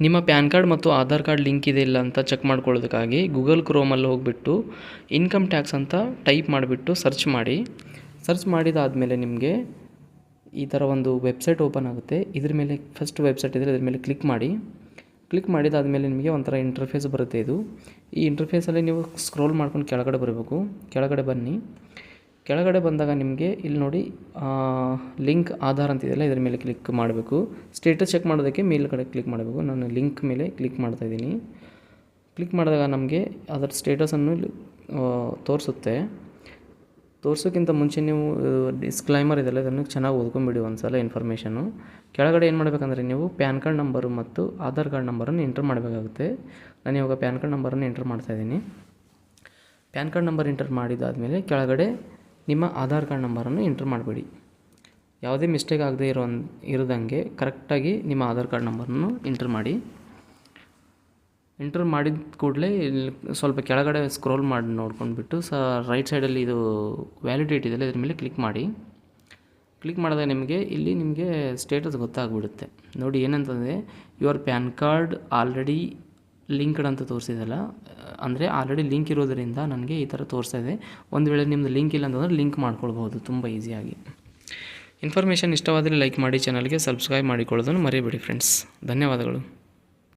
ನಿಮ್ಮ PAN card ಮತ್ತು Aadhaar card link ಇದೆ ಇಲ್ಲ ಅಂತ ಚೆಕ್ ಮಾಡ್ಕೊಳ್ಳೋದಕ್ಕಾಗಿ ಗೂಗಲ್ ಕ್ರೋಮಲ್ಲಿ ಹೋಗಿಬಿಟ್ಟು ಇನ್ಕಮ್ ಟ್ಯಾಕ್ಸ್ ಅಂತ ಟೈಪ್ ಮಾಡಿಬಿಟ್ಟು ಸರ್ಚ್ ಮಾಡಿ. ಸರ್ಚ್ ಮಾಡಿದಾದಮೇಲೆ ನಿಮಗೆ ಈ ಥರ ಒಂದು ವೆಬ್ಸೈಟ್ ಓಪನ್ ಆಗುತ್ತೆ. ಇದ್ರ ಮೇಲೆ ಫಸ್ಟ್ ವೆಬ್ಸೈಟ್ ಇದ್ದರೆ ಇದ್ರ ಮೇಲೆ ಕ್ಲಿಕ್ ಮಾಡಿ. ಕ್ಲಿಕ್ ಮಾಡಿದಾದಮೇಲೆ ನಿಮಗೆ ಒಂಥರ ಇಂಟರ್ಫೇಸ್ ಬರುತ್ತೆ. ಇದು ಈ ಇಂಟರ್ಫೇಸಲ್ಲಿ ನೀವು ಸ್ಕ್ರೋಲ್ ಮಾಡ್ಕೊಂಡು ಕೆಳಗಡೆ ಬರಬೇಕು. ಕೆಳಗಡೆ ಬನ್ನಿ. ಕೆಳಗಡೆ ಬಂದಾಗ ನಿಮಗೆ ಇಲ್ಲಿ ನೋಡಿ ಲಿಂಕ್ ಆಧಾರ್ ಅಂತಿದೆಯಲ್ಲ, ಇದ್ರ ಮೇಲೆ ಕ್ಲಿಕ್ ಮಾಡಬೇಕು. ಸ್ಟೇಟಸ್ ಚೆಕ್ ಮಾಡೋದಕ್ಕೆ ಮೇಲ್ಗಡೆ ಕ್ಲಿಕ್ ಮಾಡಬೇಕು. ನಾನು ಲಿಂಕ್ ಮೇಲೆ ಕ್ಲಿಕ್ ಮಾಡ್ತಾಯಿದ್ದೀನಿ. ಕ್ಲಿಕ್ ಮಾಡಿದಾಗ ನಮಗೆ ಅದರ ಸ್ಟೇಟಸನ್ನು ತೋರಿಸುತ್ತೆ. ತೋರಿಸೋಕ್ಕಿಂತ ಮುಂಚೆ ನೀವು ಡಿಸ್ಕ್ಲೈಮರ್ ಇದೆಲ್ಲ ಇದನ್ನು ಚೆನ್ನಾಗಿ ಓದ್ಕೊಂಬಿಡಿ ಒಂದು ಸಲ ಇನ್ಫಾರ್ಮೇಷನು. ಕೆಳಗಡೆ ಏನು ಮಾಡಬೇಕಂದ್ರೆ ನೀವು ಪ್ಯಾನ್ ಕಾರ್ಡ್ ನಂಬರು ಮತ್ತು ಆಧಾರ್ ಕಾರ್ಡ್ ನಂಬರನ್ನು ಎಂಟ್ರ್ ಮಾಡಬೇಕಾಗುತ್ತೆ. ನಾನು ಇವಾಗ ಪ್ಯಾನ್ ಕಾರ್ಡ್ ನಂಬರನ್ನು ಎಂಟ್ರ್ ಮಾಡ್ತಾಯಿದ್ದೀನಿ. ಪ್ಯಾನ್ ಕಾರ್ಡ್ ನಂಬರ್ ಎಂಟರ್ ಮಾಡಿದಾದಮೇಲೆ ಕೆಳಗಡೆ ನಿಮ್ಮ ಆಧಾರ್ ಕಾರ್ಡ್ ನಂಬರನ್ನು ಎಂಟ್ರ್ ಮಾಡಬೇಡಿ. ಯಾವುದೇ ಮಿಸ್ಟೇಕ್ ಆಗದೆ ಇರೋದಂಗೆ ಕರೆಕ್ಟಾಗಿ ನಿಮ್ಮ ಆಧಾರ್ ಕಾರ್ಡ್ ನಂಬರನ್ನು ಎಂಟ್ರ್ ಮಾಡಿ. ಎಂಟ್ರ್ ಮಾಡಿದ ಕೂಡಲೇ ಇಲ್ಲಿ ಸ್ವಲ್ಪ ಕೆಳಗಡೆ ಸ್ಕ್ರೋಲ್ ಮಾಡಿ ನೋಡ್ಕೊಂಡ್ಬಿಟ್ಟು ರೈಟ್ ಸೈಡಲ್ಲಿ ಇದು ವ್ಯಾಲಿಡೇಟ್ ಇದೆಯಲ್ಲ ಇದ್ರ ಮೇಲೆ ಕ್ಲಿಕ್ ಮಾಡಿ. ಕ್ಲಿಕ್ ಮಾಡಿದಾಗ ನಿಮಗೆ ಸ್ಟೇಟಸ್ ಗೊತ್ತಾಗ್ಬಿಡುತ್ತೆ. ನೋಡಿ ಏನಂತಂದರೆ your PAN card already linked ಅಂತ ತೋರಿಸಿದಲ್ಲ, ಅಂದರೆ ಆಲ್ರೆಡಿ ಲಿಂಕ್ ಇರೋದರಿಂದ ನನಗೆ ಈ ಥರ ತೋರಿಸ್ತಾ ಇದೆ. ಒಂದು ವೇಳೆ ನಿಮ್ಮದು ಲಿಂಕ್ ಇಲ್ಲ ಅಂತಂದರೆ ಲಿಂಕ್ ಮಾಡ್ಕೊಳ್ಬೋದು ತುಂಬ ಈಸಿಯಾಗಿ. ಇನ್ಫಾರ್ಮೇಷನ್ ಇಷ್ಟವಾದರೆ ಲೈಕ್ ಮಾಡಿ, ಚಾನಲ್ಗೆ ಸಬ್ಸ್ಕ್ರೈಬ್ ಮಾಡಿಕೊಳ್ಳೋದನ್ನು ಮರೆಯಬೇಡಿ ಫ್ರೆಂಡ್ಸ್. ಧನ್ಯವಾದಗಳು.